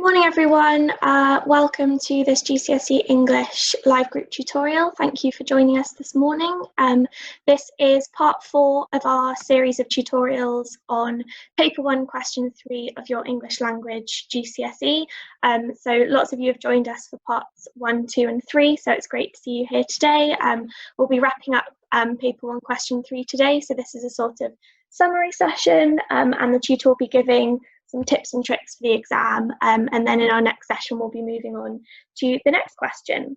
Morning everyone, welcome to this GCSE English live group tutorial. Thank you for joining us this morning. This is part 4 of our series of tutorials on paper 1 question 3 of your English Language GCSE. So lots of you have joined us for parts 1, 2 and 3, so it's great to see you here today. We'll be wrapping up paper 1 question 3 today, so this is a sort of summary session and the tutor will be giving some tips and tricks for the exam, and then in our next session we'll be moving on to the next question.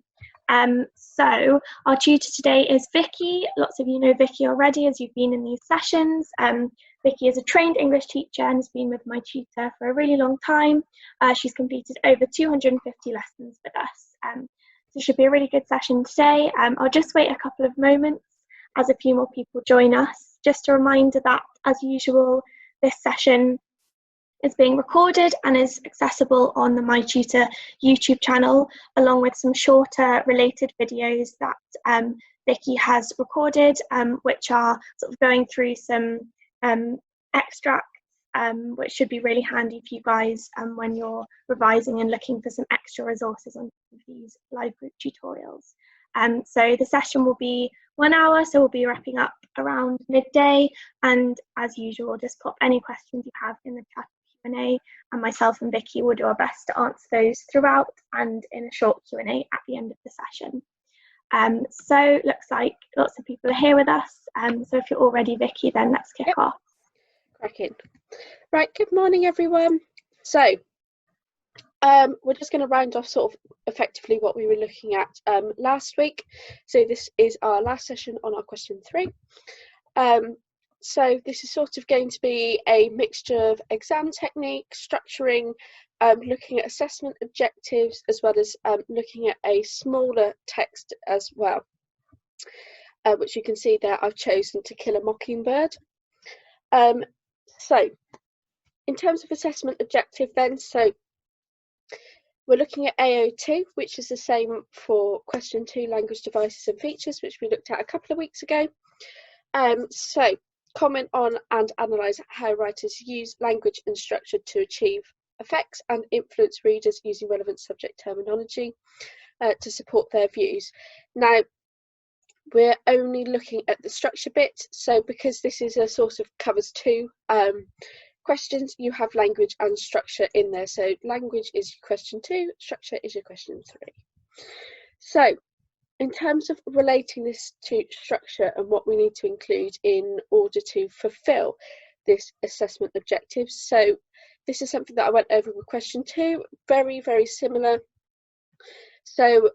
So our tutor today is Vicki. Lots of you know Vicki already as you've been in these sessions. Vicki is a trained English teacher and has been with my tutor for a really long time. She's completed over 250 lessons with us. So it should be a really good session today. I'll just wait a couple of moments as a few more people join us. Just a reminder that, as usual, this session is being recorded and is accessible on the My Tutor YouTube channel, along with some shorter related videos that Vicki has recorded, which are sort of going through some extracts, which should be really handy for you guys when you're revising and looking for some extra resources on these live group tutorials. So the session will be 1 hour, so we'll be wrapping up around midday, and as usual, just pop any questions you have in the chat Q&A, and myself and Vicki will do our best to answer those throughout and in a short Q&A at the end of the session. So looks like lots of people are here with us, so if you're all ready, Vicki, then let's kick off. Cracking. Right, good morning everyone. So we're just going to round off sort of effectively what we were looking at last week. So this is our last session on our question 3. So this is sort of going to be a mixture of exam technique, structuring, looking at assessment objectives, as well as looking at a smaller text as well, which you can see there I've chosen To Kill a Mockingbird. So in terms of assessment objective then, so we're looking at AO2, which is the same for question 2, language devices and features, which we looked at a couple of weeks ago. So comment on and analyse how writers use language and structure to achieve effects and influence readers using relevant subject terminology to support their views. Now, we're only looking at the structure bit, so because this is a sort of covers 2 questions, you have language and structure in there. So language is your question 2, structure is your question 3. So in terms of relating this to structure and what we need to include in order to fulfill this assessment objective. So this is something that I went over with question 2, very, very similar. So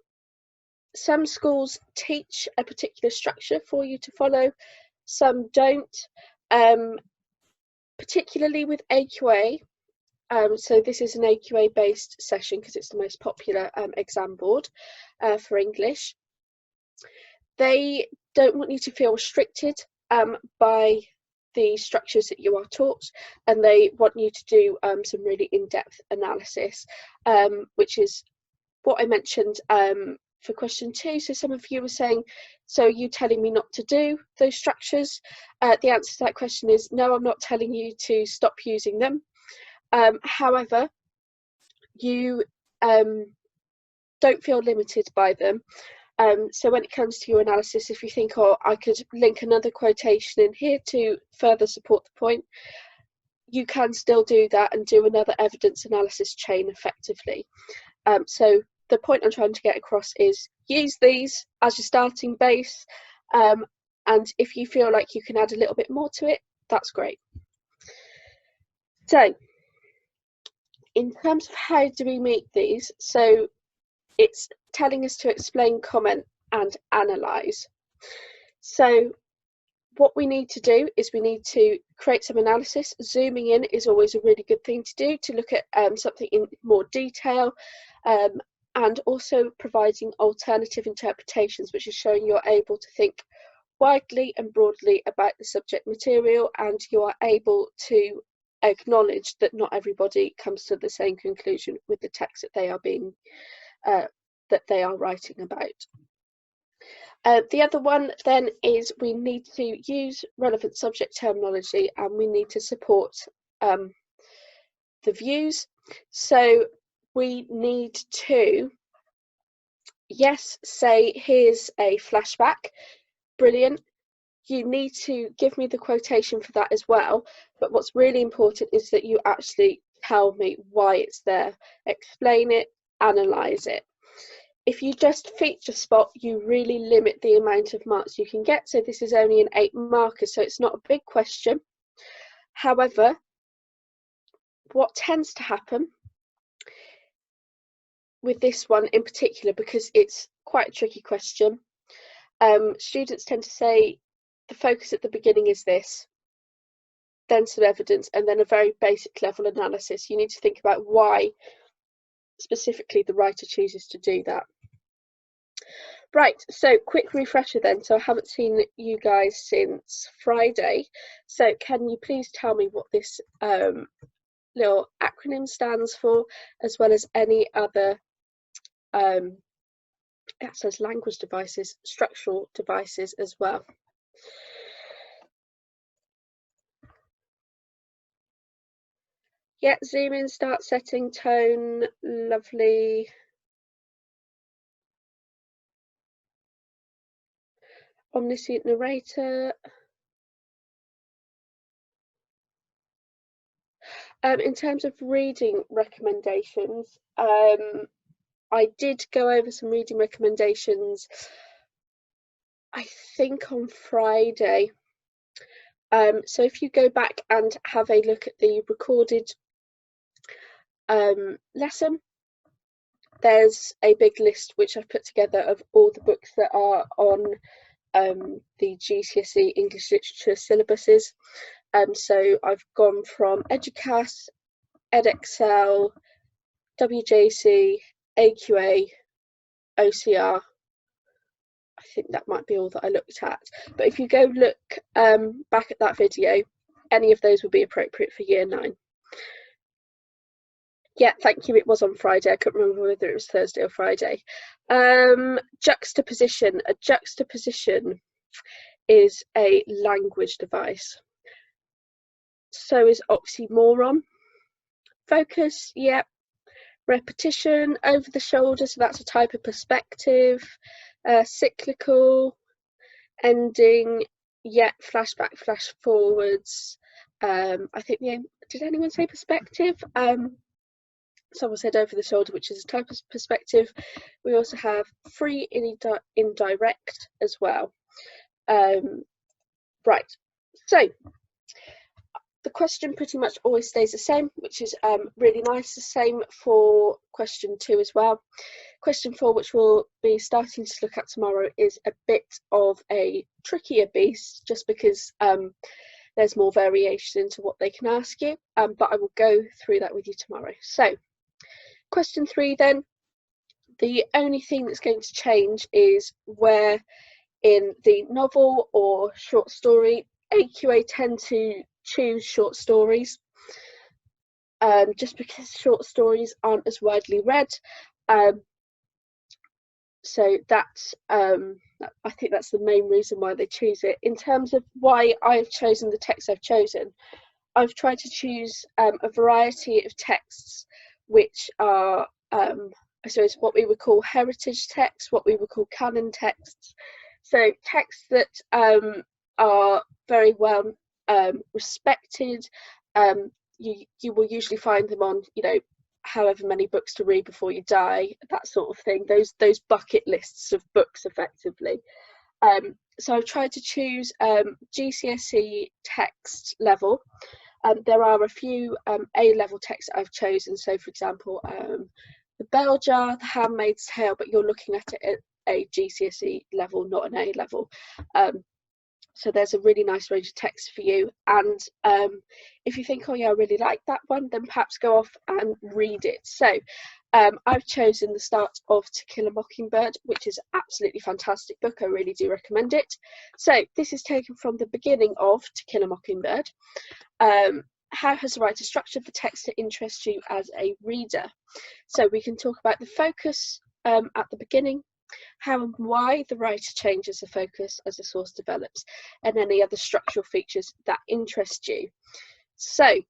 some schools teach a particular structure for you to follow, some don't, particularly with AQA. So this is an AQA based session because it's the most popular exam board for English. They don't want you to feel restricted by the structures that you are taught, and they want you to do some really in-depth analysis, which is what I mentioned for question 2. So some of you were saying, so are you telling me not to do those structures? The answer to that question is no, I'm not telling you to stop using them. However, you don't feel limited by them. So when it comes to your analysis, if you think, oh, I could link another quotation in here to further support the point, you can still do that and do another evidence analysis chain effectively. So the point I'm trying to get across is use these as your starting base, and if you feel like you can add a little bit more to it, that's great. So in terms of how do we meet these, so it's telling us to explain, comment and analyse. So what we need to do is we need to create some analysis. Zooming in is always a really good thing to do, to look at something in more detail, and also providing alternative interpretations, which is showing you're able to think widely and broadly about the subject material, and you are able to acknowledge that not everybody comes to the same conclusion with the text that they are being that they are writing about. The other one then is we need to use relevant subject terminology, and we need to support the views. So we need to, yes, say here's a flashback, brilliant. You need to give me the quotation for that as well, but what's really important is that you actually tell me why it's there, explain it, analyse it. If you just feature spot, you really limit the amount of marks you can get. So this is only an 8 marker, so it's not a big question. However, what tends to happen with this one in particular, because it's quite a tricky question, students tend to say the focus at the beginning is this, then some evidence, and then a very basic level analysis. You need to think about why specifically the writer chooses to do that. Right, so quick refresher then. So I haven't seen you guys since Friday. So can you please tell me what this little acronym stands for, as well as any other it says language devices, structural devices as well. Yeah, zoom in, start setting, tone, lovely. Omniscient narrator. In terms of reading recommendations, I did go over some reading recommendations, I think on Friday. So if you go back and have a look at the recorded lesson, there's a big list which I've put together of all the books that are on the GCSE English literature syllabuses. So I've gone from Educast, Edexcel, WJC, AQA, OCR. I think that might be all that I looked at. But if you go look back at that video, any of those would be appropriate for year 9. Yeah, thank you. It was on Friday. I couldn't remember whether it was Thursday or Friday. Juxtaposition. A juxtaposition is a language device. So is oxymoron. Focus, yep. Repetition, over the shoulder, so that's a type of perspective. Cyclical, ending, yet flashback, flash forwards. I think did anyone say perspective? Someone said over the shoulder, which is a type of perspective. We also have free indirect as well. Right, so the question pretty much always stays the same, which is really nice. The same for question 2 as well. Question 4, which we'll be starting to look at tomorrow, is a bit of a trickier beast, just because there's more variation into what they can ask you, but I will go through that with you tomorrow. So question 3 then, the only thing that's going to change is where in the novel or short story, AQA tend to choose short stories, just because short stories aren't as widely read. So that's I think that's the main reason why they choose it. In terms of why I've chosen the text I've chosen, I've tried to choose a variety of texts which are I suppose what we would call heritage texts, what we would call canon texts. So texts that are very well respected. You will usually find them on, however many books to read before you die, that sort of thing. Those bucket lists of books, effectively. So I've tried to choose GCSE text level. There are a few A-level texts that I've chosen. So, for example, The Bell Jar, The Handmaid's Tale, but you're looking at it at a GCSE level, not an A level. So there's a really nice range of text for you. And if you think, oh yeah, I really like that one, then perhaps go off and read it. So I've chosen the start of To Kill a Mockingbird, which is an absolutely fantastic book. I really do recommend it. So this is taken from the beginning of To Kill a Mockingbird. How has the writer structured the text to interest you as a reader? So we can talk about the focus at the beginning, how and why the writer changes the focus as the source develops, and any other structural features that interest you. So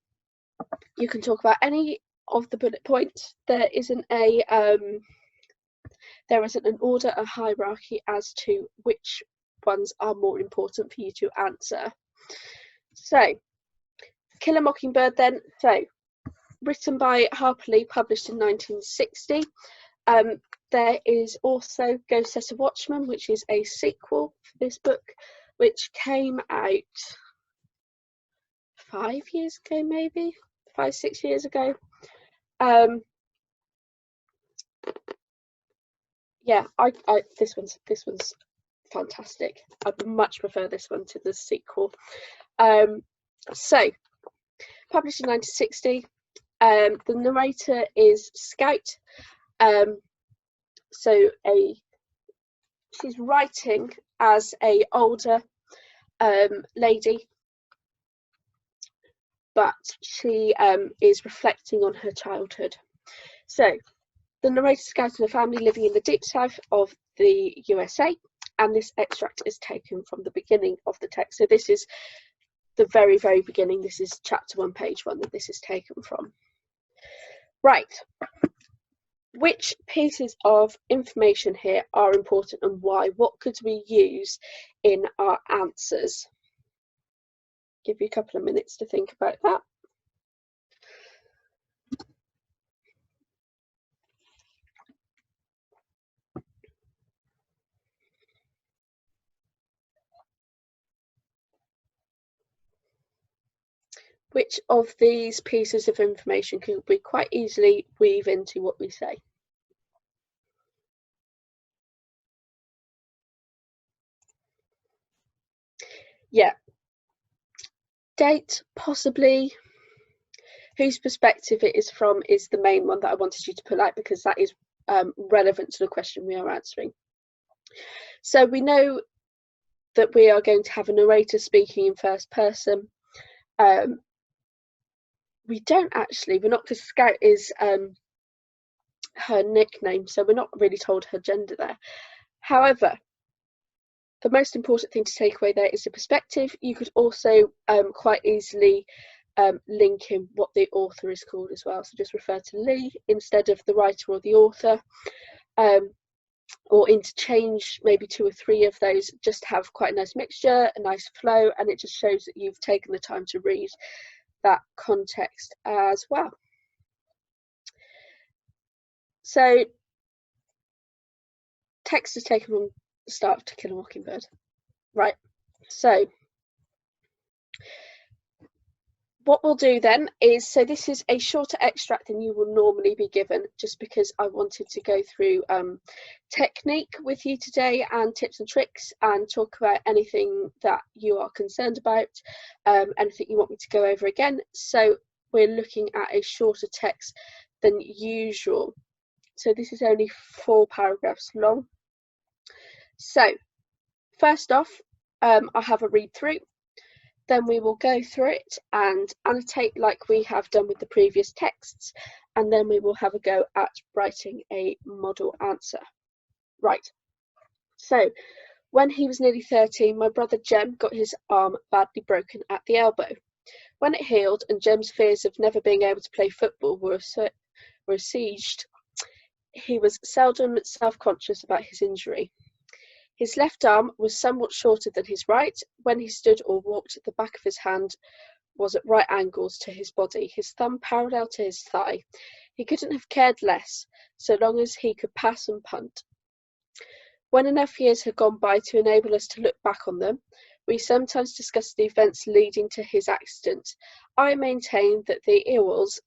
you can talk about any of the bullet point, there isn't an order, a hierarchy as to which ones are more important for you to answer. So, Kill a Mockingbird then. So, written by Harper Lee, published in 1960. There is also Go Set a Watchman, which is a sequel for this book, which came out 5 years ago, maybe 5-6 years ago. Yeah, this one's fantastic. I much prefer this one to the sequel. So, published in 1960. The narrator is Scout. So she's writing as a older lady, but she is reflecting on her childhood. So the narrator Scout and a family living in the deep south of the USA, and this extract is taken from the beginning of the text. So this is the very, very beginning. This is chapter 1, page 1 that this is taken from. Right. Which pieces of information here are important and why? What could we use in our answers? Give you a couple of minutes to think about that. Which of these pieces of information could we quite easily weave into what we say? Yeah. Date, possibly. Whose perspective it is from is the main one that I wanted you to pull out, because that is relevant to the question we are answering. So we know that we are going to have a narrator speaking in first person. We don't actually, we're not, because Scout is her nickname, so we're not really told her gender there. However, the most important thing to take away there is the perspective. You could also quite easily link in what the author is called as well. So just refer to Lee instead of the writer or the author, or interchange maybe 2 or 3 of those. Just have quite a nice mixture, a nice flow, and it just shows that you've taken the time to read that context as well. So text is taken from the start of To Kill a Mockingbird. Right, so what we'll do then is, so this is a shorter extract than you will normally be given, just because I wanted to go through technique with you today and tips and tricks, and talk about anything that you are concerned about, anything you want me to go over again. So we're looking at a shorter text than usual. So this is only 4 paragraphs long. So first off, I'll have a read through. Then we will go through it and annotate like we have done with the previous texts, and then we will have a go at writing a model answer. Right, so when he was nearly 13, my brother Jem got his arm badly broken at the elbow. When it healed and Jem's fears of never being able to play football were assuaged, he was seldom self-conscious about his injury. His left arm was somewhat shorter than his right. When he stood or walked, the back of his hand was at right angles to his body, his thumb parallel to his thigh. He couldn't have cared less, so long as he could pass and punt. When enough years had gone by to enable us to look back on them, we sometimes discussed the events leading to his accident. I maintained that the Ewells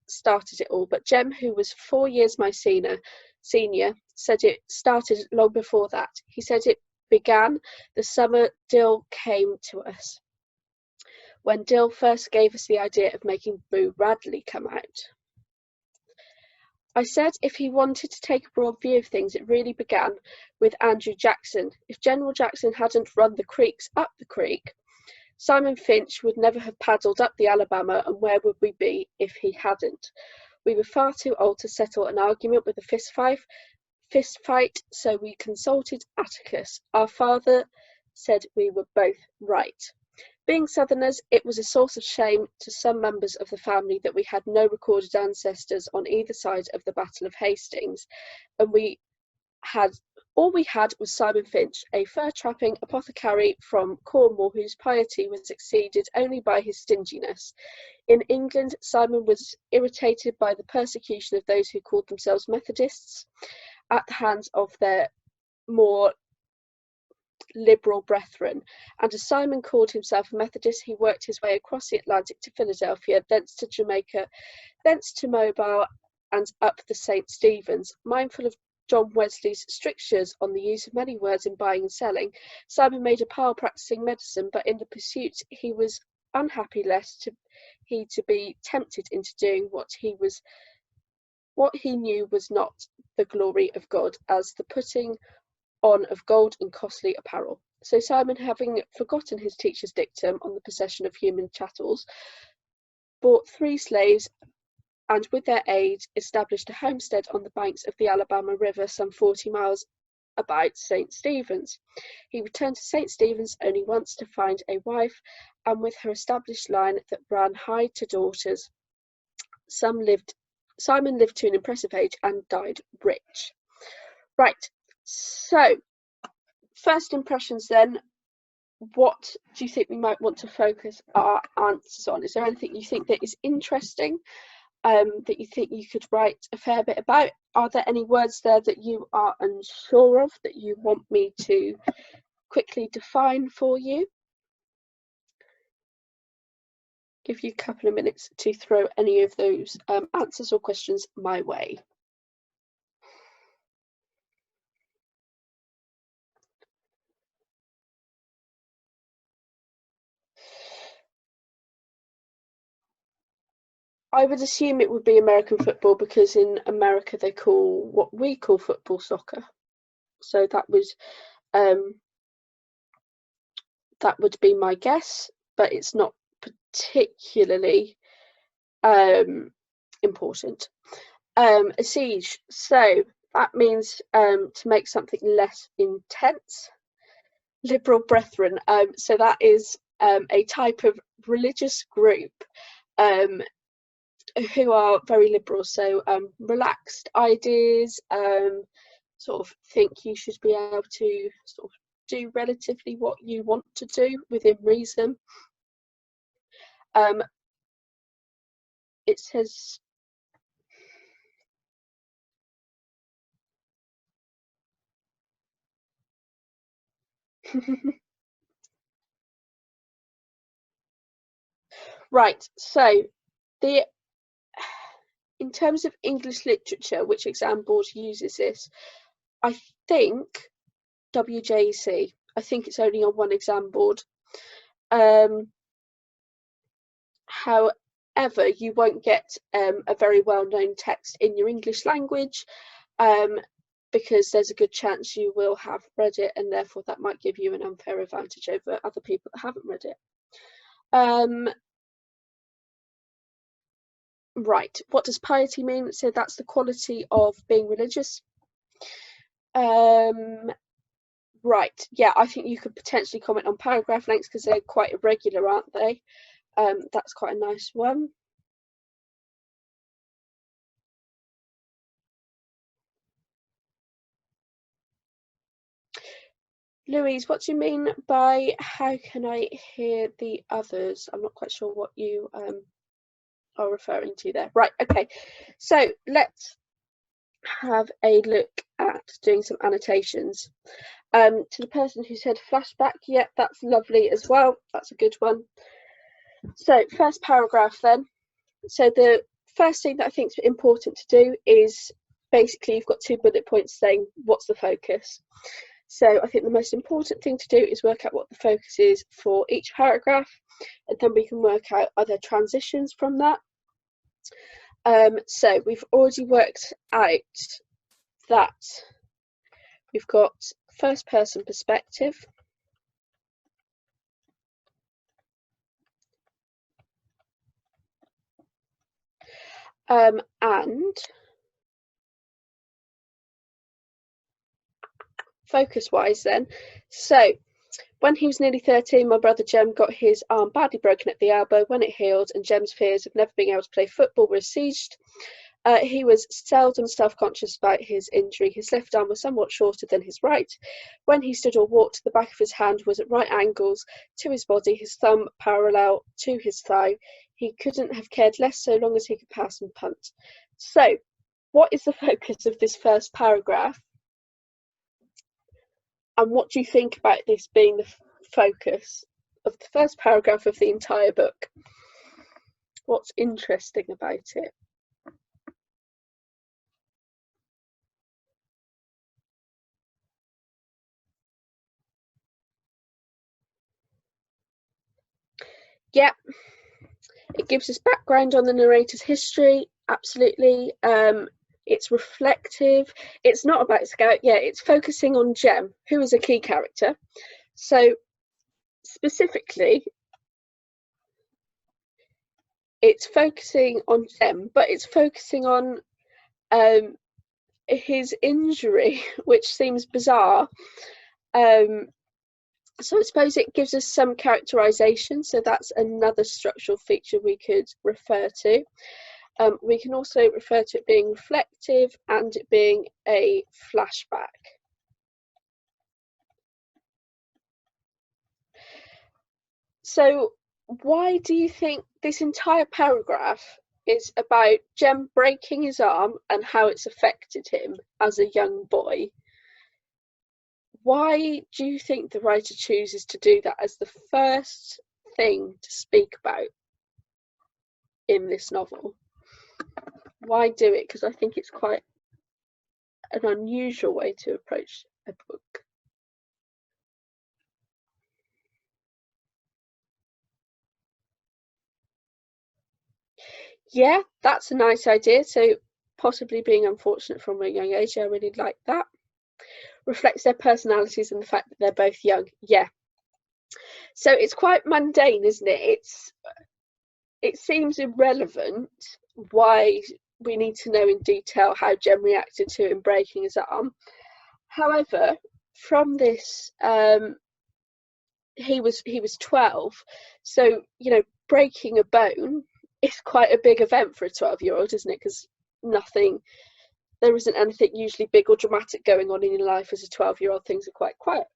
started it all, but Jem, who was 4 years my senior, said it started long before that. He said it began the summer Dill came to us, when Dill first gave us the idea of making Boo Radley come out. I said if he wanted to take a broad view of things, it really began with Andrew Jackson. If General Jackson hadn't run the creeks up the creek, Simon Finch would never have paddled up the Alabama, and where would we be if he hadn't? We were far too old to settle an argument with a fist fight, so we consulted Atticus. Our father said we were both right. Being Southerners, it was a source of shame to some members of the family that we had no recorded ancestors on either side of the Battle of Hastings, and all we had was Simon Finch, a fur-trapping apothecary from Cornwall whose piety was exceeded only by his stinginess. In England, Simon was irritated by the persecution of those who called themselves Methodists at the hands of their more liberal brethren, and as Simon called himself a Methodist, he worked his way across the Atlantic to Philadelphia, thence to Jamaica, thence to Mobile, and up the St. Stephen's. Mindful of John Wesley's strictures on the use of many words in buying and selling, Simon made a pile practicing medicine, but in the pursuit he was unhappy lest he be tempted into doing what he knew was not the glory of God, as the putting on of gold and costly apparel. So Simon, having forgotten his teacher's dictum on the possession of human chattels, bought 3 slaves, and with their aid established a homestead on the banks of the Alabama River, some 40 miles about St. Stephen's. He returned to St. Stephen's only once to find a wife, and with her established line that ran high to daughters. Simon lived to an impressive age and died rich. Right, so first impressions then. What do you think we might want to focus our answers on? Is there anything you think that is interesting, that you think you could write a fair bit about? Are there any words there that you are unsure of that you want me to quickly define for you? Give you a couple of minutes to throw any of those answers or questions my way. I would assume it would be American football, because in America they call what we call football soccer. So that would be my guess, but it's not particularly important. A siege, so that means to make something less intense. Liberal brethren, so that is a type of religious group who are very liberal, so relaxed ideas, sort of think you should be able to sort of do relatively what you want to do within reason. It says right, so in terms of English literature, which exam board uses this? I think WJEC. I think it's only on one exam board. However, you won't get a very well-known text in your English language, because there's a good chance you will have read it, and therefore that might give you an unfair advantage over other people that haven't read it. Right, what does piety mean? So that's the quality of being religious. Right, yeah, I think you could potentially comment on paragraph lengths, because they're quite irregular, aren't they? That's quite a nice one. Louise, what do you mean by how can I hear the others? I'm not quite sure what you are referring to there. Right, okay, so let's have a look at doing some annotations. To the person who said flashback, yeah, that's lovely as well. That's a good one. So first paragraph then. So the first thing that I think is important to do is basically you've got 2 bullet points saying what's the focus. So I think the most important thing to do is work out what the focus is for each paragraph, and then we can work out other transitions from that. So we've already worked out that we've got first person perspective, and focus wise then, so When he was nearly 13, my brother Jem got his arm badly broken at the elbow. When it healed and Jem's fears of never being able to play football were assuaged, he was seldom self-conscious about his injury. His left arm was somewhat shorter than his right. When he stood or walked, the back of his hand was at right angles to his body, his thumb parallel to his thigh. He couldn't have cared less so long as he could pass and punt. So, what is the focus of this first paragraph? And what do you think about this being the focus of the first paragraph of the entire book? What's interesting about it? Yeah, it gives us background on the narrator's history, absolutely. It's reflective. It's not about Scout, it's focusing on Jem, who is a key character. So specifically, it's focusing on Jem, but it's focusing on his injury, which seems bizarre. So I suppose it gives us some characterization, so that's another structural feature we could refer to. We can also refer to it being reflective and it being a flashback. So why do you think this entire paragraph is about Jem breaking his arm and how it's affected him as a young boy? Why do you think the writer chooses to do that as the first thing to speak about in this novel? Why do it? Because I think it's quite an unusual way to approach a book. Yeah, that's a nice idea. So possibly being unfortunate from a young age, I really like that. Reflects their personalities and the fact that they're both young. Yeah. So it's quite mundane, isn't it? It seems irrelevant why we need to know in detail how Jem reacted to him breaking his arm. However, from this, he was 12, so breaking a bone is quite a big event for a 12-year-old, isn't it? Because there isn't anything usually big or dramatic going on in your life as a 12-year-old. Things are quite quiet,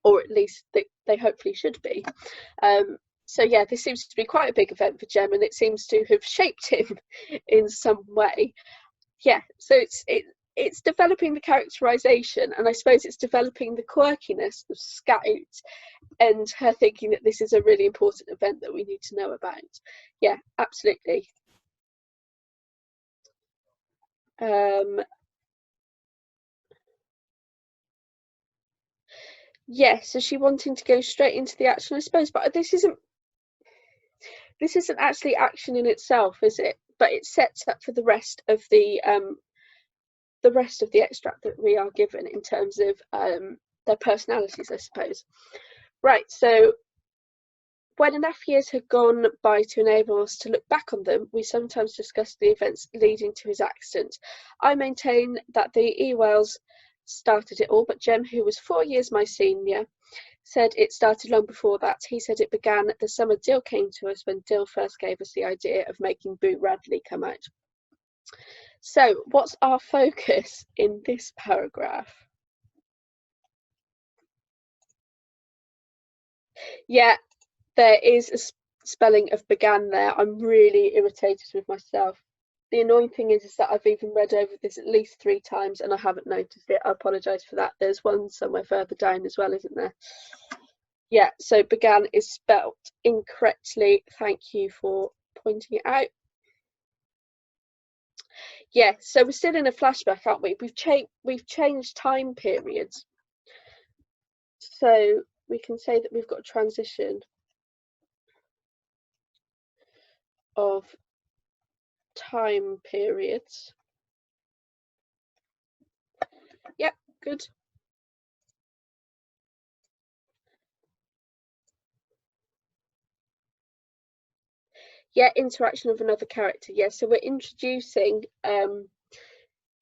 or at least they hopefully should be. So yeah, this seems to be quite a big event for Jem, and it seems to have shaped him in some way. Yeah, so it's developing the characterization, and I suppose it's developing the quirkiness of Scout and her thinking that this is a really important event that we need to know about. Yeah, absolutely. Yeah, so she wanting to go straight into the action, I suppose, but this isn't actually action in itself, is it? But it sets up for the rest of the extract that we are given in terms of their personalities, I suppose. Right, so when enough years had gone by to enable us to look back on them, we sometimes discuss the events leading to his accident. I maintain that the Ewells started it all, but Jem, who was 4 years my senior, said it started long before that. He said it began the summer Dill came to us, when Dill first gave us the idea of making Boo Radley come out. So, what's our focus in this paragraph? Yeah, there is a spelling of began there. I'm really irritated with myself. The annoying thing is that I've even read over this at least 3 times and I haven't noticed it. I apologise for that. There's one somewhere further down as well, isn't there? Yeah, so began is spelt incorrectly. Thank you for pointing it out. Yeah, so we're still in a flashback, aren't we? We've changed time periods. So we can say that we've got a transition of time periods. Yep, good. Yeah, interaction of another character. Yeah, so we're introducing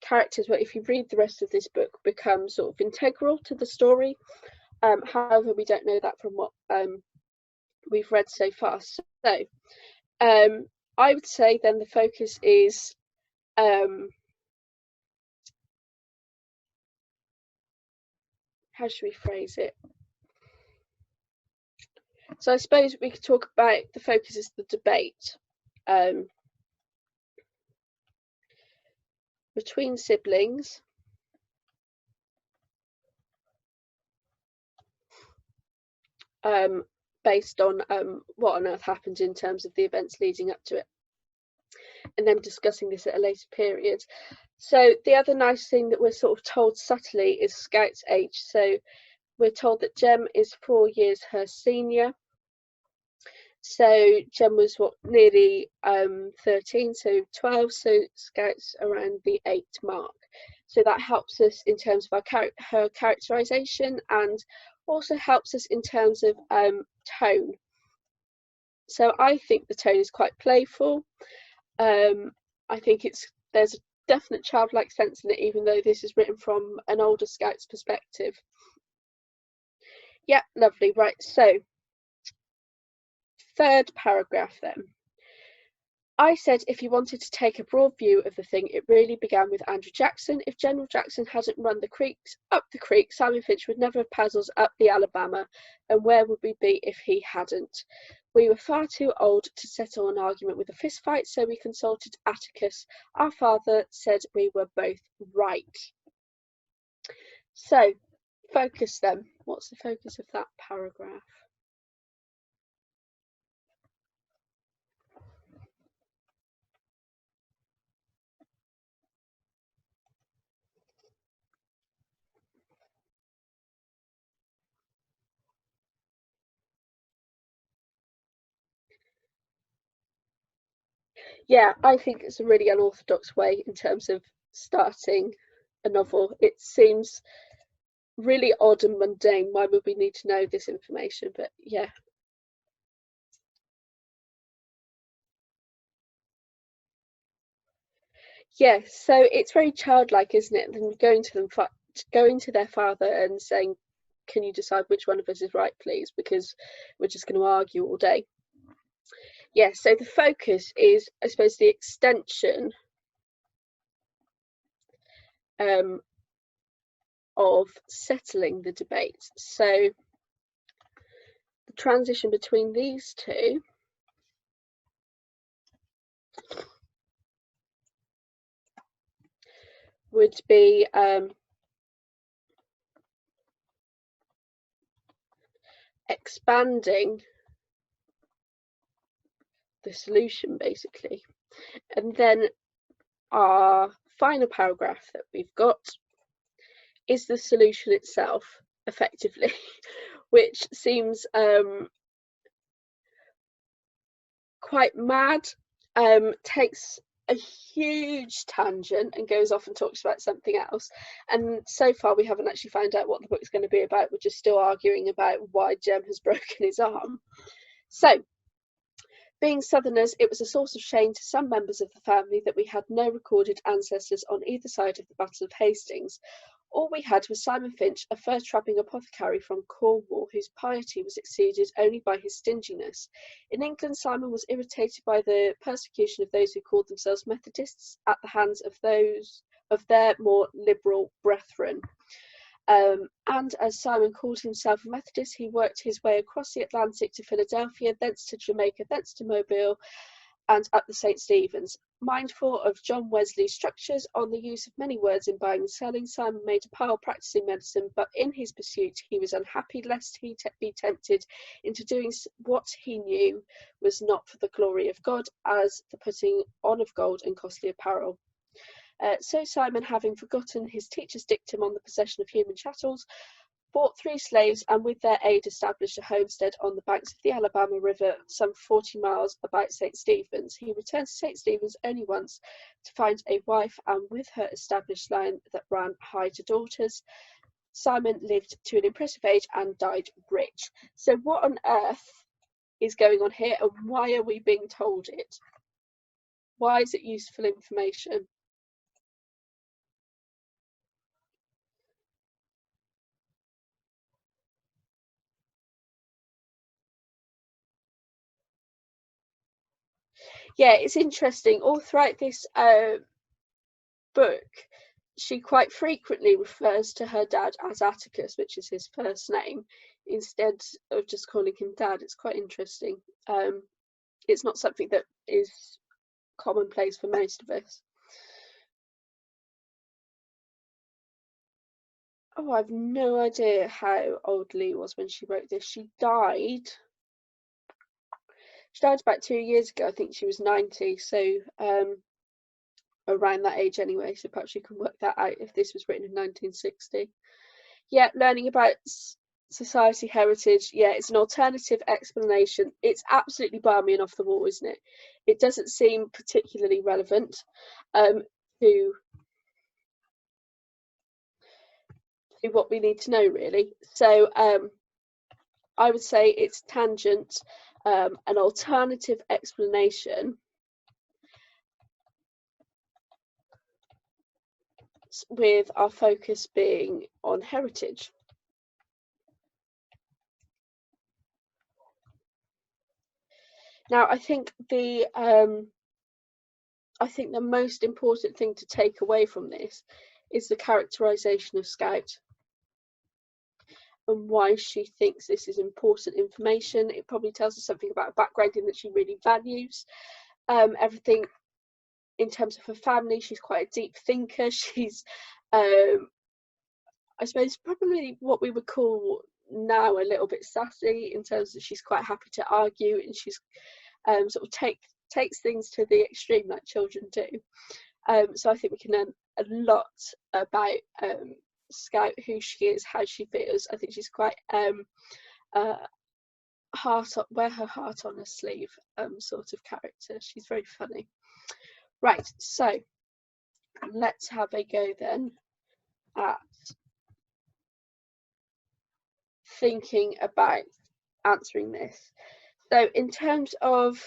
characters where, if you read the rest of this book, become sort of integral to the story. However, we don't know that from what we've read so far. So I would say then the focus is how should we phrase it? So I suppose we could talk about the focus is the debate between siblings based on what on earth happened in terms of the events leading up to it, and then discussing this at a later period. So the other nice thing that we're sort of told subtly is Scout's age. So we're told that Jem is 4 years her senior. So Jem was nearly 13, so 12, so Scout's around the 8 mark. So that helps us in terms of her characterisation, and also helps us in terms of tone. So I think the tone is quite playful. I think there's a definite childlike sense in it, even though this is written from an older Scout's perspective. Yeah, lovely. Right, so third paragraph then. I said if you wanted to take a broad view of the thing, it really began with Andrew Jackson. If General Jackson hadn't run up the creek, Simon Finch would never have paddled up the Alabama, and where would we be if he hadn't? We were far too old to settle an argument with a fist fight, so we consulted Atticus. Our father said we were both right. So, focus then. What's the focus of that paragraph? Yeah, I think it's a really unorthodox way in terms of starting a novel. It seems really odd and mundane. Why would we need to know this information? But yeah. Yeah, so it's very childlike, isn't it? Them going to their father and saying, can you decide which one of us is right, please? Because we're just going to argue all day. Yeah, so the focus is, I suppose, the extension of settling the debate. So the transition between these two would be expanding the solution, basically. And then our final paragraph that we've got is the solution itself, effectively, which seems quite mad, takes a huge tangent and goes off and talks about something else. And so far we haven't actually found out what the book's going to be about. We're just still arguing about why Jem has broken his arm. So, being Southerners, it was a source of shame to some members of the family that we had no recorded ancestors on either side of the Battle of Hastings. All we had was Simon Finch, a fur-trapping apothecary from Cornwall, whose piety was exceeded only by his stinginess. In England, Simon was irritated by the persecution of those who called themselves Methodists at the hands of those of their more liberal brethren. And as Simon called himself a Methodist, he worked his way across the Atlantic to Philadelphia, thence to Jamaica, thence to Mobile, and up the St. Stephen's. Mindful of John Wesley's structures on the use of many words in buying and selling, Simon made a pile practicing medicine, but in his pursuit he was unhappy lest he be tempted into doing what he knew was not for the glory of God, as the putting on of gold and costly apparel. So Simon, having forgotten his teacher's dictum on the possession of human chattels, bought 3 slaves and with their aid established a homestead on the banks of the Alabama River, some 40 miles about St. Stephen's. He returned to St. Stephen's only once to find a wife, and with her established line that ran high to daughters. Simon lived to an impressive age and died rich. So what on earth is going on here, and why are we being told it? Why is it useful information? Yeah, it's interesting. All throughout this book, she quite frequently refers to her dad as Atticus, which is his first name, instead of just calling him Dad. It's quite interesting. It's not something that is commonplace for most of us. Oh, I've no idea how old Lee was when she wrote this. She died about 2 years ago. I think she was 90, so around that age anyway, so perhaps you can work that out if this was written in 1960. Yeah, learning about society heritage. Yeah, it's an alternative explanation. It's absolutely balmy and off the wall, isn't it? It doesn't seem particularly relevant to what we need to know, really. So I would say it's tangent, an alternative explanation with our focus being on heritage. Now, I think the most important thing to take away from this is the characterization of Scout and why she thinks this is important information. It probably tells us something about a backgrounding that she really values. Everything in terms of her family, she's quite a deep thinker. She's, I suppose, probably what we would call now a little bit sassy, in terms that she's quite happy to argue, and she's sort of takes things to the extreme like children do. So I think we can learn a lot about Scout, who she is, how she feels. I think she's quite wear her heart on her sleeve sort of character. She's very funny. Right, so let's have a go then at thinking about answering this. So in terms of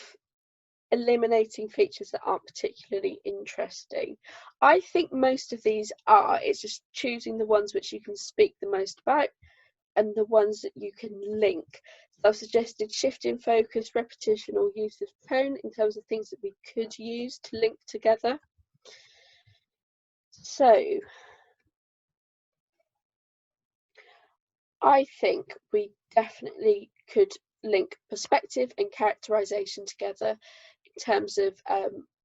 eliminating features that aren't particularly interesting, I think most of these are. It's just choosing the ones which you can speak the most about and the ones that you can link. So I've suggested shift in focus, repetition, or use of tone in terms of things that we could use to link together. So I think we definitely could link perspective and characterization together in terms of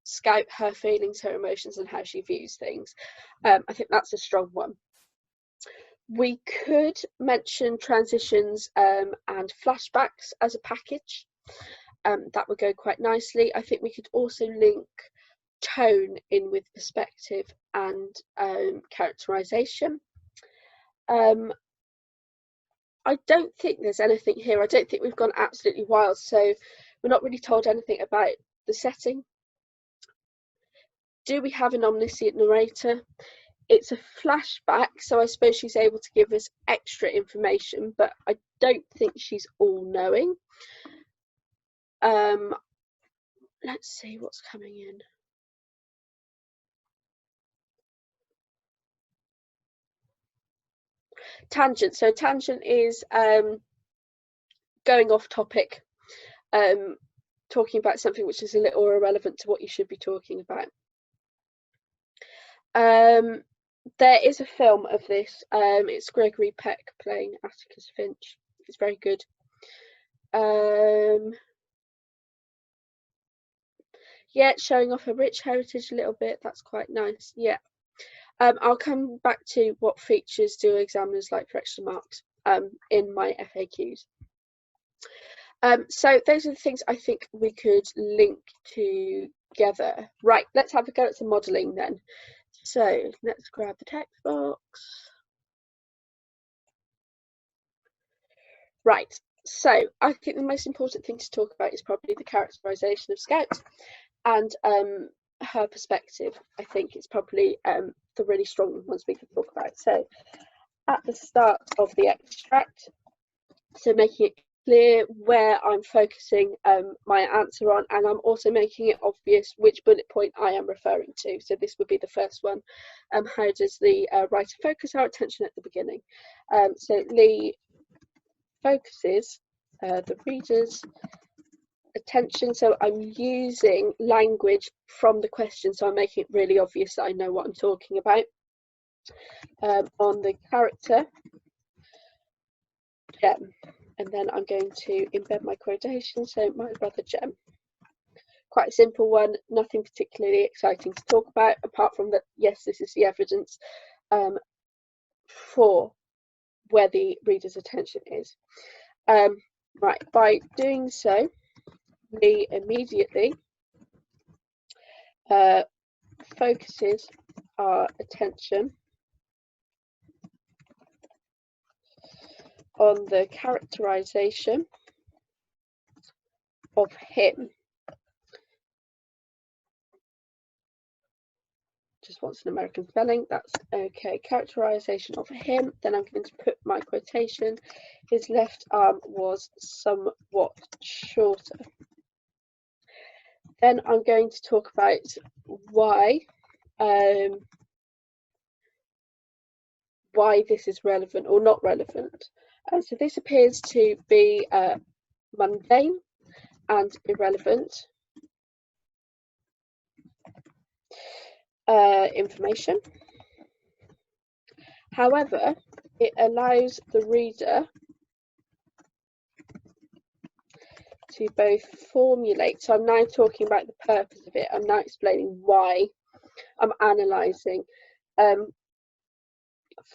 Scout, her feelings, her emotions, and how she views things. I think that's a strong one. We could mention transitions and flashbacks as a package. That would go quite nicely. I think we could also link tone in with perspective and characterization. I don't think there's anything here. I don't think we've gone absolutely wild, so we're not really told anything about the setting. Do we have an omniscient narrator? It's a flashback, so I suppose she's able to give us extra information, but I don't think she's all-knowing. Let's see what's coming in. Tangent. So tangent is going off topic, talking about something which is a little irrelevant to what you should be talking about. There is a film of this. It's Gregory Peck playing Atticus Finch. It's very good. Yeah, showing off a rich heritage a little bit. That's quite nice. Yeah. I'll come back to what features do examiners like for extra marks in my FAQs. So those are the things I think we could link together. Right, let's have a go at some modelling then. So let's grab the text box. Right, so I think the most important thing to talk about is probably the characterisation of Scout and her perspective. I think it's probably the really strong ones we could talk about. So at the start of the extract, so making it clear where I'm focusing my answer on, and I'm also making it obvious which bullet point I am referring to. So this would be the first one. How does the writer focus our attention at the beginning? So Lee focuses the reader's attention, so I'm using language from the question, so I'm making it really obvious that I know what I'm talking about. On the character Jem, and then I'm going to embed my quotation, so my brother Jem. Quite a simple one, nothing particularly exciting to talk about, apart from that, yes, this is the evidence for where the reader's attention is. Right, by doing so, we immediately focuses our attention on the characterization of him. Just wants an American spelling, that's okay. Characterization of him, then I'm going to put my quotation. His left arm was somewhat shorter. Then I'm going to talk about why this is relevant or not relevant. So this appears to be mundane and irrelevant information. However, it allows the reader to both formulate, so I'm now talking about the purpose of it, I'm now explaining why I'm analysing,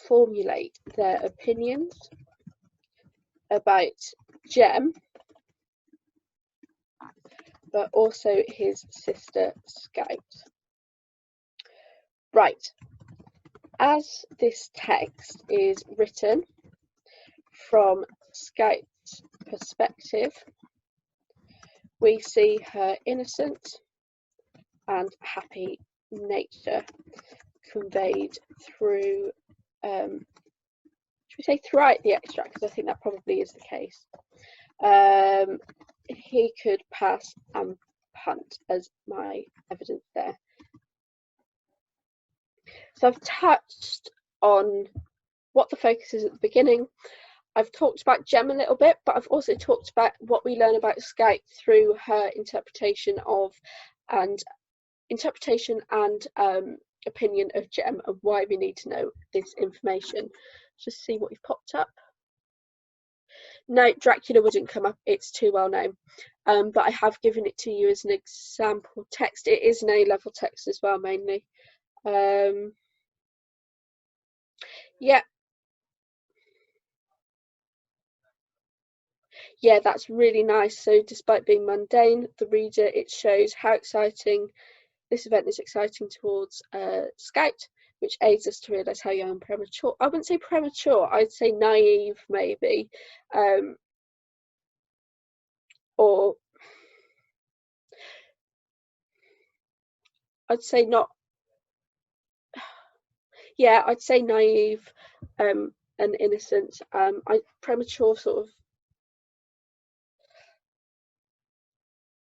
formulate their opinions about Jem, but also his sister Scout. Right, as this text is written from Scout's perspective, we see her innocent and happy nature conveyed through, should we say throughout the extract, because I think that probably is the case. He could pass and punt as my evidence there. So I've touched on what the focus is at the beginning. I've talked about Jem a little bit, but I've also talked about what we learn about Scout through her interpretation and opinion of Jem, and why we need to know this information. Just see what you've popped up. No, Dracula wouldn't come up, it's too well known. But I have given it to you as an example text. It is an A-level text as well, mainly. Yeah, that's really nice. So despite being mundane, the reader, it shows how exciting this event is exciting towards Scout, which aids us to realise how young and premature. I wouldn't say premature, I'd say naive maybe, or I'd say not. Yeah, I'd say naive and innocent. Premature sort of.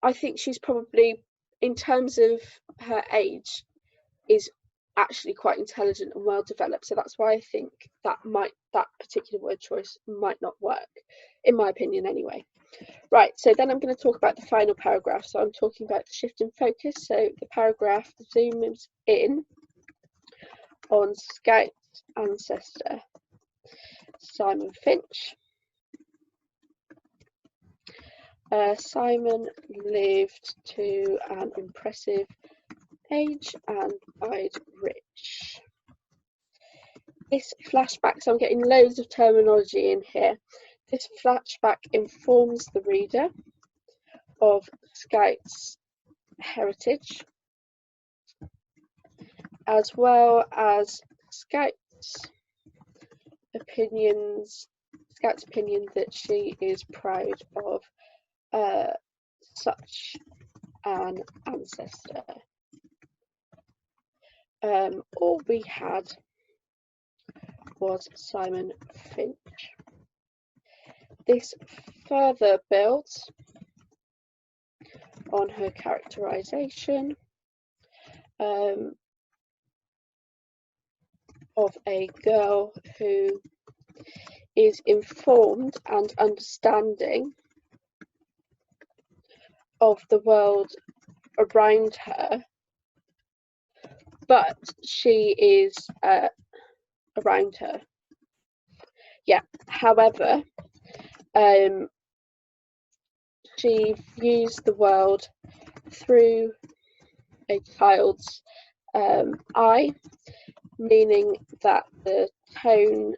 I think she's probably, in terms of her age, is actually quite intelligent and well developed. So that's why I think that particular word choice might not work, in my opinion anyway. Right, so then I'm going to talk about the final paragraph. So I'm talking about the shift in focus. So the paragraph zooms in on Scout's ancestor, Simon Finch. Simon lived to an impressive age and died rich. This flashback, so I'm getting loads of terminology in here. This flashback informs the reader of Scout's heritage, as well as Scout's opinion that she is proud of such an ancestor. All we had was Simon Finch. This further builds on her characterization of a girl who is informed and understanding of the world around her, but she is around her. Yeah, however, she views the world through a child's eye, meaning that the tone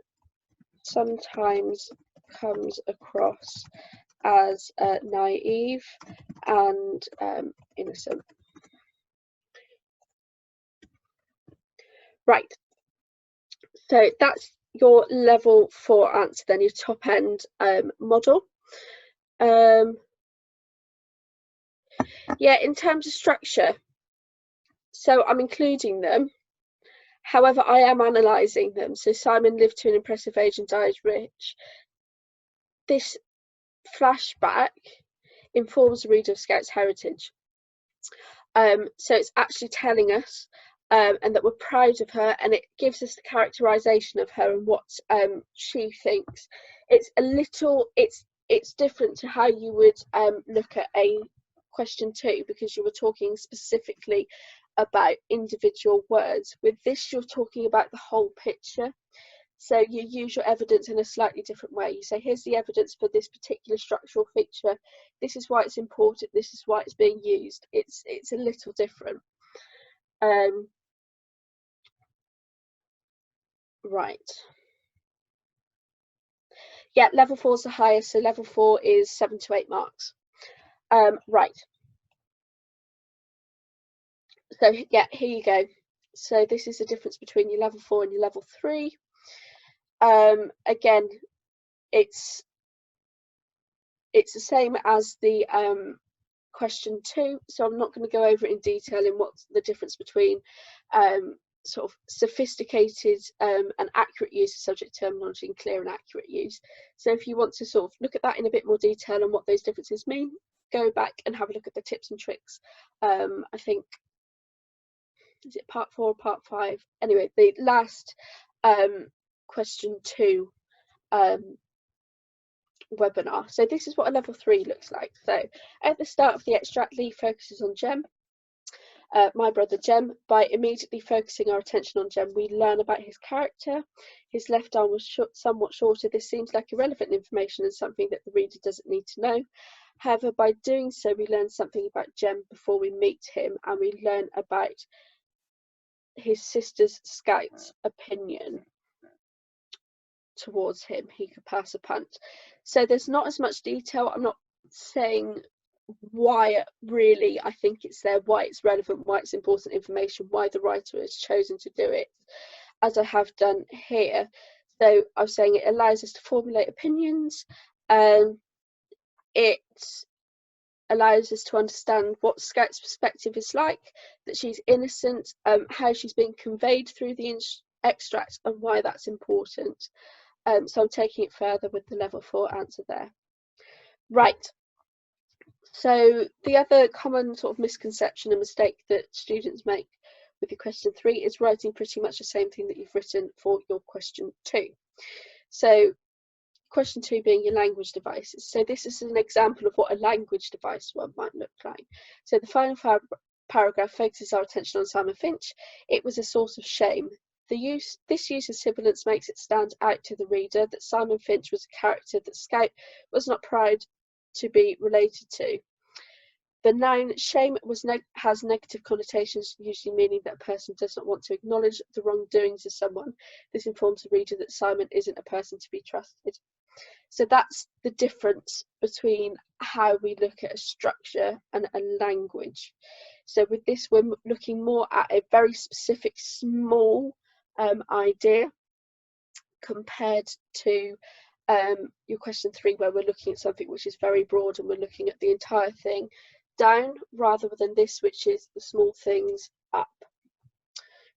sometimes comes across as naive and innocent. Right, so that's your level 4 answer, then your top end model. Yeah, in terms of structure, so I'm including them. However, I am analysing them. So Simon lived to an impressive age and died rich. This flashback informs the reader of Scout's heritage. So it's actually telling us and that we're proud of her, and it gives us the characterisation of her and what she thinks. It's a little, it's different to how you would look at a question 2, because you were talking specifically about individual words. With this, you're talking about the whole picture. So you use your evidence in a slightly different way. You say, here's the evidence for this particular structural feature. This is why it's important. This is why it's being used. It's a little different. Right. Yeah, level 4 is the highest. So level 4 is 7 to 8 marks. Right. So yeah, here you go. So this is the difference between your level 4 and your level 3. Again, it's the same as the question 2, so I'm not going to go over it in detail in what's the difference between sort of sophisticated and accurate use of subject terminology and clear and accurate use. So if you want to sort of look at that in a bit more detail and what those differences mean, go back and have a look at the tips and tricks. I think, is it part 4 or part 5? Anyway, the last question 2 webinar. So this is what a level 3 looks like. So at the start of the extract, Lee focuses on Jem, my brother Jem. By immediately focusing our attention on Jem, we learn about his character. His left arm was somewhat shorter. This seems like irrelevant information and something that the reader doesn't need to know. However, by doing so, we learn something about Jem before we meet him, and we learn about his sister's Scout's opinion towards him. He could pass a punch. So there's not as much detail. I'm not saying why really I think it's there, why it's relevant, why it's important information, why the writer has chosen to do it, as I have done here. So I was saying it allows us to formulate opinions, it allows us to understand what Scout's perspective is like, that she's innocent, how she's being conveyed through the extract, and why that's important. So I'm taking it further with the level 4 answer there. Right. So the other common sort of misconception and mistake that students make with your question 3 is writing pretty much the same thing that you've written for your question 2. So question 2 being your language devices. So this is an example of what a language device one might look like. So the final paragraph focuses our attention on Simon Finch. It was a source of shame. This use of sibilance makes it stand out to the reader that Simon Finch was a character that Scout was not proud to be related to. The noun shame has negative connotations, usually meaning that a person does not want to acknowledge the wrongdoings of someone. This informs the reader that Simon isn't a person to be trusted. So that's the difference between how we look at a structure and a language. So with this, we're looking more at a very specific, small idea compared to your question 3, where we're looking at something which is very broad and we're looking at the entire thing down, rather than this, which is the small things up.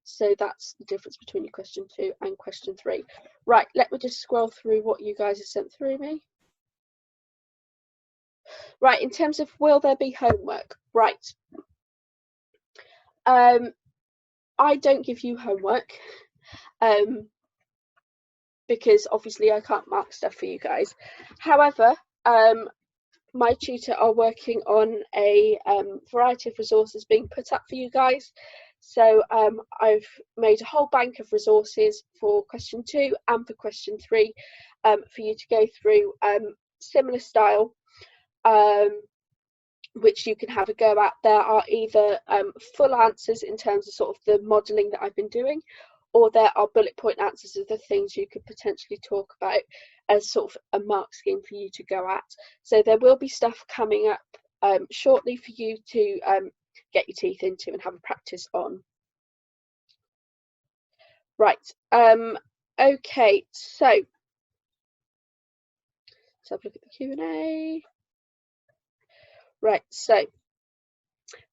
So that's the difference between your question 2 and question 3. Right, let me just scroll through what you guys have sent through me. Right, in terms of will there be homework? Right. I don't give you homework because obviously I can't mark stuff for you guys. However, my tutor are working on a variety of resources being put up for you guys. So I've made a whole bank of resources for question 2 and for question 3 for you to go through, similar style, which you can have a go at. There are either full answers in terms of sort of the modelling that I've been doing, or there are bullet point answers of the things you could potentially talk about as sort of a mark scheme for you to go at. So there will be stuff coming up shortly for you to get your teeth into and have a practice on. Right, okay, so let's have a look at the Q&A. Right, so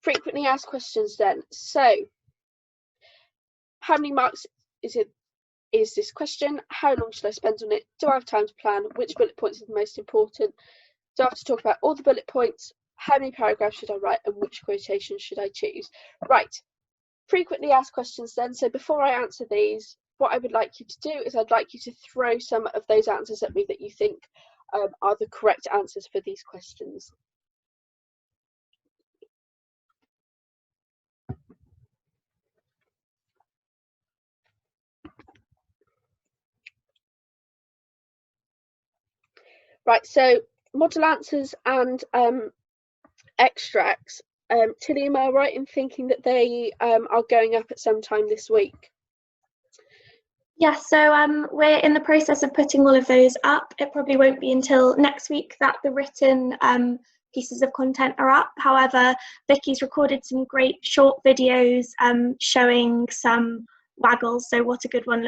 frequently asked questions then. So how many marks is this question? How long should I spend on it? Do I have time to plan? Which bullet points are the most important? Do I have to talk about all the bullet points? How many paragraphs should I write, and which quotations should I choose? Right, frequently asked questions then. So before I answer these, what I would like you to do is I'd like you to throw some of those answers at me that you think are the correct answers for these questions. Right, so model answers and extracts. Tilly, am I right in thinking that they are going up at some time this week? Yes, so we're in the process of putting all of those up. It probably won't be until next week that the written pieces of content are up. However, Vicky's recorded some great short videos showing some waggles, so what a good one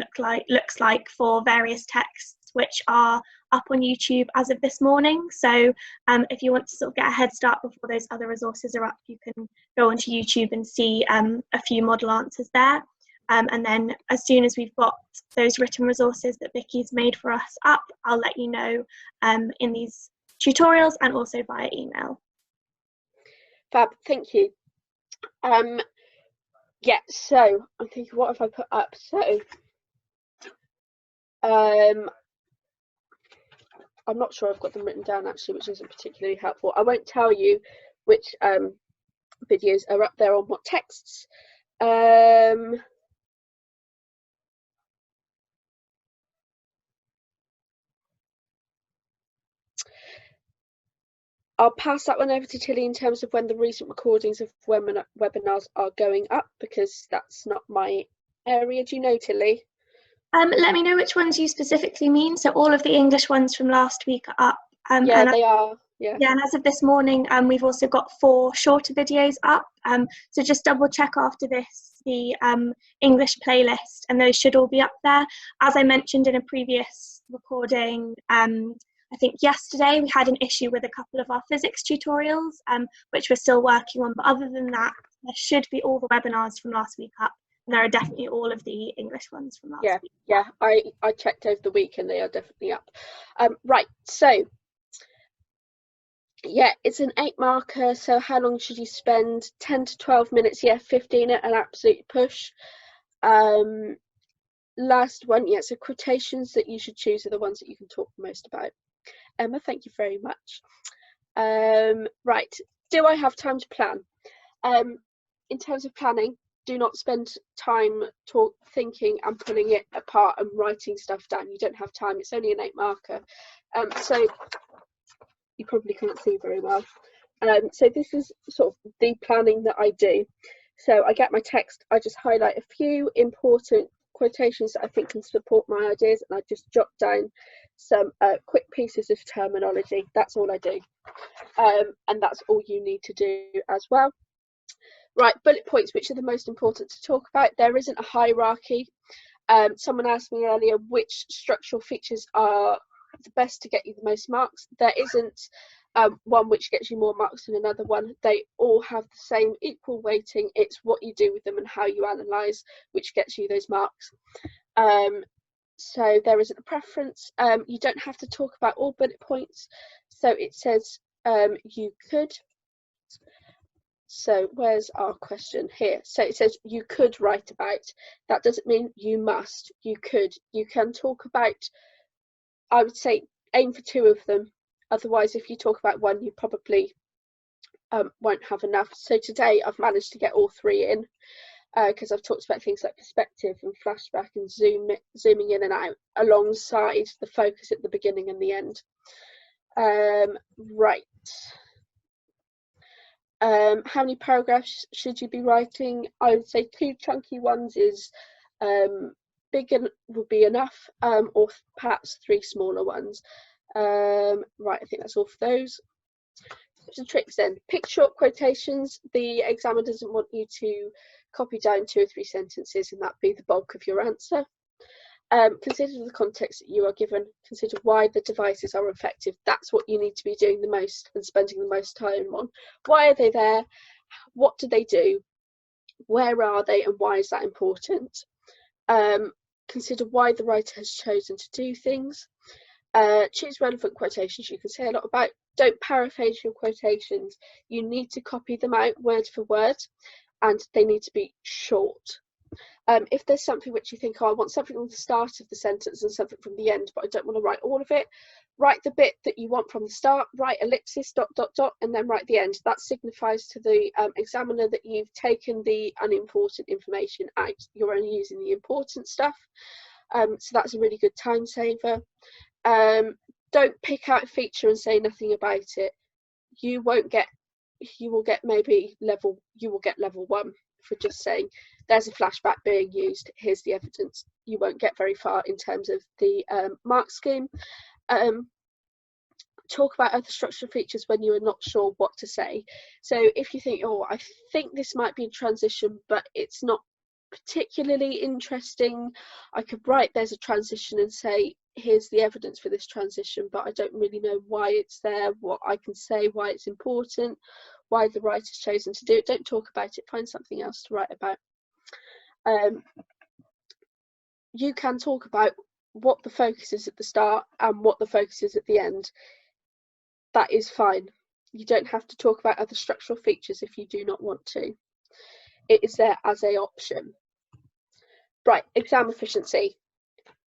looks like for various texts, which are up on YouTube as of this morning. So if you want to sort of get a head start before those other resources are up, you can go onto YouTube and see a few model answers there. And then as soon as we've got those written resources that Vicky's made for us up, I'll let you know in these tutorials and also via email. Fab, thank you. Yeah, so I'm thinking, what have I put up? So I'm not sure I've got them written down actually, which isn't particularly helpful. I won't tell you which videos are up there on what texts. I'll pass that one over to Tilly in terms of when the recent recordings of webinars are going up, because that's not my area. Do you know, Tilly? Let me know which ones you specifically mean. So all of the English ones from last week are up. Yeah, they are. Yeah, and as of this morning, we've also got 4 shorter videos up. So just double check after this the English playlist, and those should all be up there. As I mentioned in a previous recording, I think yesterday we had an issue with a couple of our physics tutorials, which we're still working on. But other than that, there should be all the webinars from last week up. And there are definitely all of the English ones from last week. Yeah, I checked over the week and they are definitely up. Right, so yeah, it's an 8 marker. So how long should you spend? 10 to 12 minutes. Yeah, 15 at an absolute push. Last one, yeah, so quotations that you should choose are the ones that you can talk most about. Emma, thank you very much. Right, do I have time to plan? In terms of planning, do not spend time thinking and pulling it apart and writing stuff down. You don't have time. It's only an 8 marker. So you probably can't see very well. So this is sort of the planning that I do. So I get my text, I just highlight a few important quotations that I think can support my ideas, and I just jot down some quick pieces of terminology. That's all I do. And that's all you need to do as well. Right, bullet points, which are the most important to talk about. There isn't a hierarchy. Someone asked me earlier which structural features are the best to get you the most marks. There isn't one which gets you more marks than another one. They all have the same equal weighting. It's what you do with them and how you analyse which gets you those marks. So there isn't a preference. You don't have to talk about all bullet points. So it says you could. So where's our question here? So it says you could write about. That doesn't mean you must. You could. You can talk about, I would say aim for 2 of them. Otherwise, if you talk about one, you probably won't have enough. So today I've managed to get all 3 in, because I've talked about things like perspective and flashback and zooming in and out alongside the focus at the beginning and the end. Right. How many paragraphs should you be writing? I would say 2 chunky ones is big and will be enough, or perhaps 3 smaller ones. Right, I think that's all for those. Tips and tricks then. Pick short quotations. The examiner doesn't want you to copy down 2 or 3 sentences and that be the bulk of your answer. Consider the context that you are given. Consider why the devices are effective. That's what you need to be doing the most and spending the most time on. Why are they there? What do they do? Where are they, and why is that important? Consider why the writer has chosen to do things. Choose relevant quotations you can say a lot about. Don't paraphrase your quotations. You need to copy them out word for word, and they need to be short. If there's something which you think, oh, I want something from the start of the sentence and something from the end, but I don't want to write all of it, write the bit that you want from the start, write ellipsis, ... and then write the end. That signifies to the examiner that you've taken the unimportant information out. You're only using the important stuff. So that's a really good time saver. Don't pick out a feature and say nothing about it. You will get level 1 for just saying there's a flashback being used, here's the evidence. You won't get very far in terms of the mark scheme. Talk about other structural features when you are not sure what to say. So if you think, oh, I think this might be a transition, but it's not particularly interesting, I could write there's a transition and say, here's the evidence for this transition, but I don't really know why it's there, what I can say, why it's important, why the writer's chosen to do it. Don't talk about it, find something else to write about. You can talk about what the focus is at the start and what the focus is at the end. That is fine. You don't have to talk about other structural features if you do not want to. It is there as an option. Right, exam efficiency.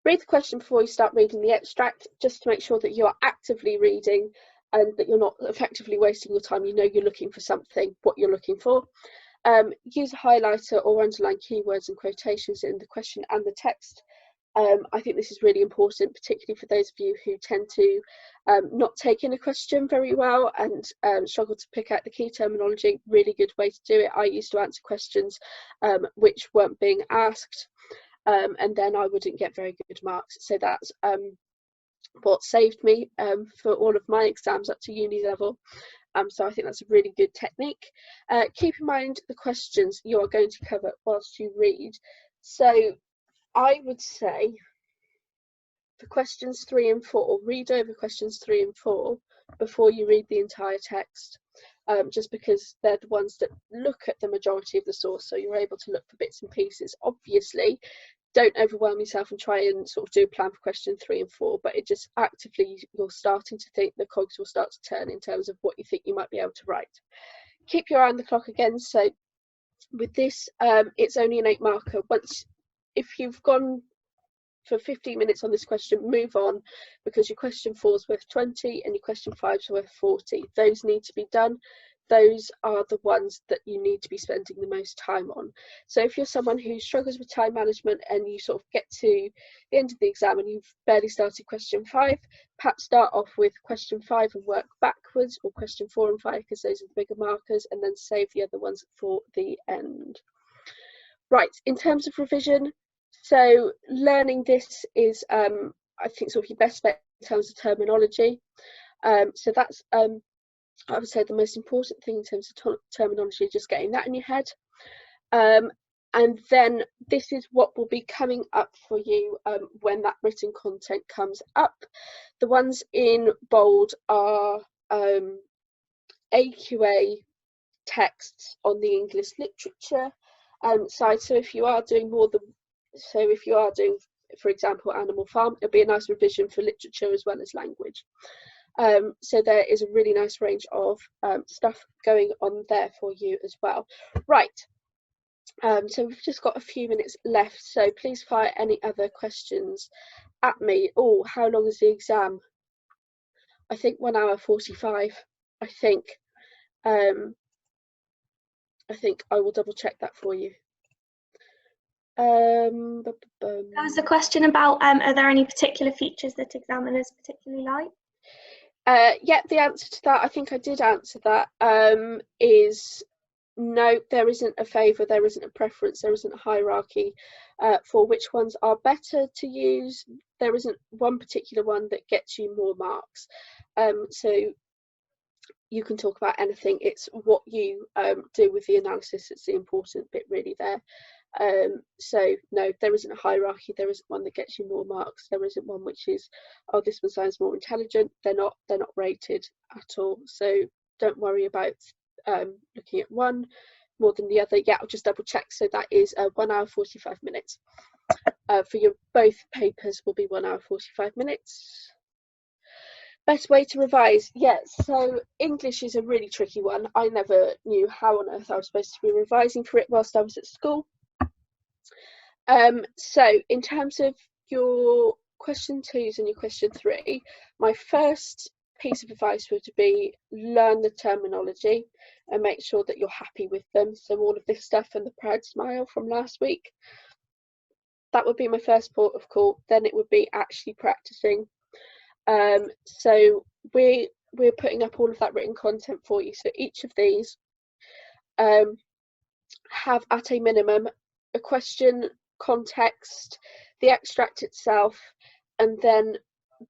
Read the question before you start reading the extract, just to make sure that you are actively reading and that you're not effectively wasting your time. You know you're looking for something, what you're looking for. Use a highlighter or underline keywords and quotations in the question and the text. I think this is really important, particularly for those of you who tend to not take in a question very well and struggle to pick out the key terminology. Really good way to do it. I used to answer questions which weren't being asked, and then I wouldn't get very good marks. So that's what saved me for all of my exams up to uni level. So I think that's a really good technique. Keep in mind the questions you are going to cover whilst you read. So I would say for questions 3 and 4, read over questions 3 and 4 before you read the entire text, just because they're the ones that look at the majority of the source, so you're able to look for bits and pieces. Obviously, don't overwhelm yourself and try and sort of do a plan for question 3 and 4, but it just actively, you're starting to think, the cogs will start to turn in terms of what you think you might be able to write. Keep your eye on the clock again. So with this, it's only an 8 marker. If you've gone for 15 minutes on this question, move on, because your question 4 is worth 20 and your question 5 is worth 40. Those need to be done. Those are the ones that you need to be spending the most time on. So if you're someone who struggles with time management and you sort of get to the end of the exam and you've barely started question 5, perhaps start off with question 5 and work backwards, or question 4 and 5, because those are the bigger markers, and then save the other ones for the end. Right, in terms of revision, so learning this is, I think, sort of your best bet in terms of terminology. So that's, I would say, the most important thing in terms of terminology, just getting that in your head. And then this is what will be coming up for you when that written content comes up. The ones in bold are AQA texts on the English literature side. So if you are doing for example, Animal Farm, it'll be a nice revision for literature as well as language. So there is a really nice range of stuff going on there for you as well. Right, so we've just got a few minutes left, so please fire any other questions at me. Oh, how long is the exam? I think 1 hour 45. I think I will double check that for you. There was a question about are there any particular features that examiners particularly like? Yeah, the answer to that, I think I did answer that, is no, there isn't a favour, there isn't a preference, there isn't a hierarchy for which ones are better to use. There isn't one particular one that gets you more marks. So you can talk about anything. It's what you do with the analysis that's the important bit really there. So no, there isn't a hierarchy, there isn't one that gets you more marks, there isn't one which is, oh, this one sounds more intelligent. They're not rated at all, so don't worry about looking at one more than the other. Yeah, I'll just double check. So that is 1 hour 45 minutes. For your both papers will be 1 hour 45 minutes. Best way to revise. Yes, so English is a really tricky one. I never knew how on earth I was supposed to be revising for it whilst I was at school. So in terms of your question 2s and your question 3, my first piece of advice would be learn the terminology and make sure that you're happy with them. So all of this stuff and the proud smile from last week, that would be my first port of call. Then it would be actually practicing. So we're putting up all of that written content for you. So each of these have at a minimum a question, context, the extract itself, and then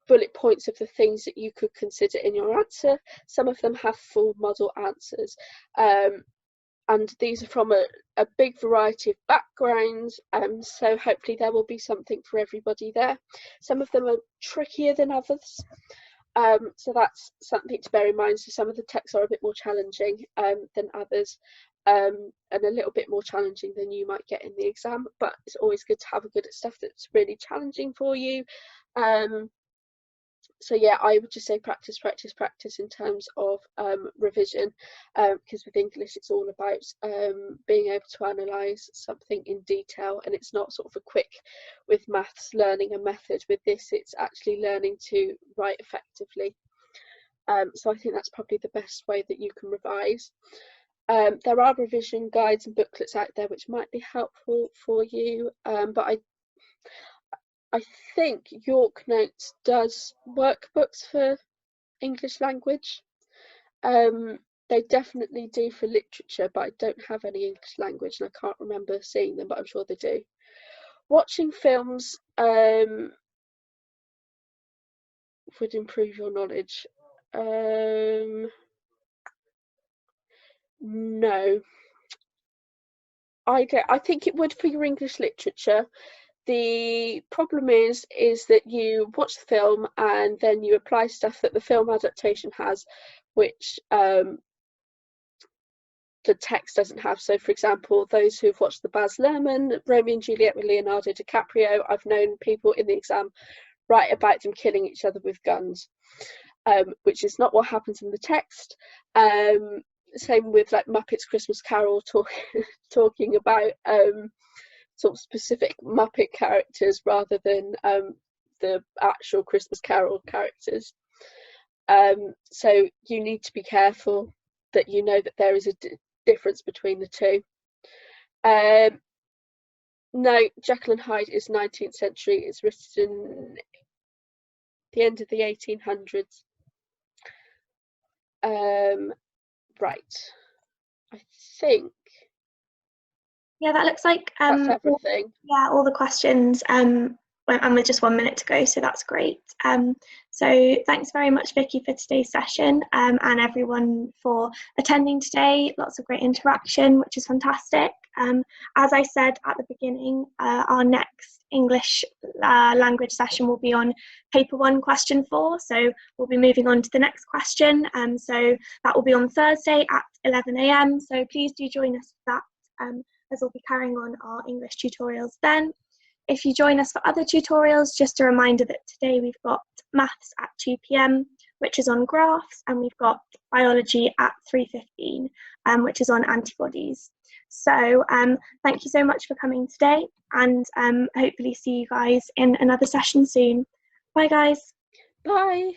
bullet points of the things that you could consider in your answer. Some of them have full model answers, and these are from a big variety of backgrounds, so hopefully there will be something for everybody there. Some of them are trickier than others, so that's something to bear in mind. So some of the texts are a bit more challenging than others, and a little bit more challenging than you might get in the exam, but it's always good to have a good at stuff that's really challenging for you. So yeah, I would just say practice in terms of revision, because with English it's all about being able to analyse something in detail, and it's not sort of a quick, with maths, learning a method. With this, it's actually learning to write effectively. So I think that's probably the best way that you can revise. There are revision guides and booklets out there which might be helpful for you, but I think York Notes does workbooks for English language. They definitely do for literature, but I don't have any English language and I can't remember seeing them, but I'm sure they do. Watching films would improve your knowledge. No. I think it would for your English literature. The problem is that you watch the film and then you apply stuff that the film adaptation has, which the text doesn't have. So for example, those who've watched the Baz Luhrmann Romeo and Juliet with Leonardo DiCaprio, I've known people in the exam write about them killing each other with guns, which is not what happens in the text. Same with like Muppets Christmas Carol talking about sort of specific Muppet characters rather than the actual Christmas Carol characters. So you need to be careful that you know that there is a difference between the two. No, Jekyll and Hyde is 19th century. It's written the end of the 1800s. Right, I think. Yeah, that looks like that's everything. All the questions, and with just 1 minute to go, so that's great. So thanks very much, Vicki, for today's session, and everyone for attending today. Lots of great interaction, which is fantastic. As I said at the beginning, our next English language session will be on paper 1, question 4. So we'll be moving on to the next question. So that will be on Thursday at 11 AM. So please do join us for that, as we'll be carrying on our English tutorials then. If you join us for other tutorials, just a reminder that today we've got maths at 2 PM, which is on graphs, and we've got biology at 3:15, which is on antibodies. So thank you so much for coming today, and hopefully see you guys in another session soon. Bye guys. Bye.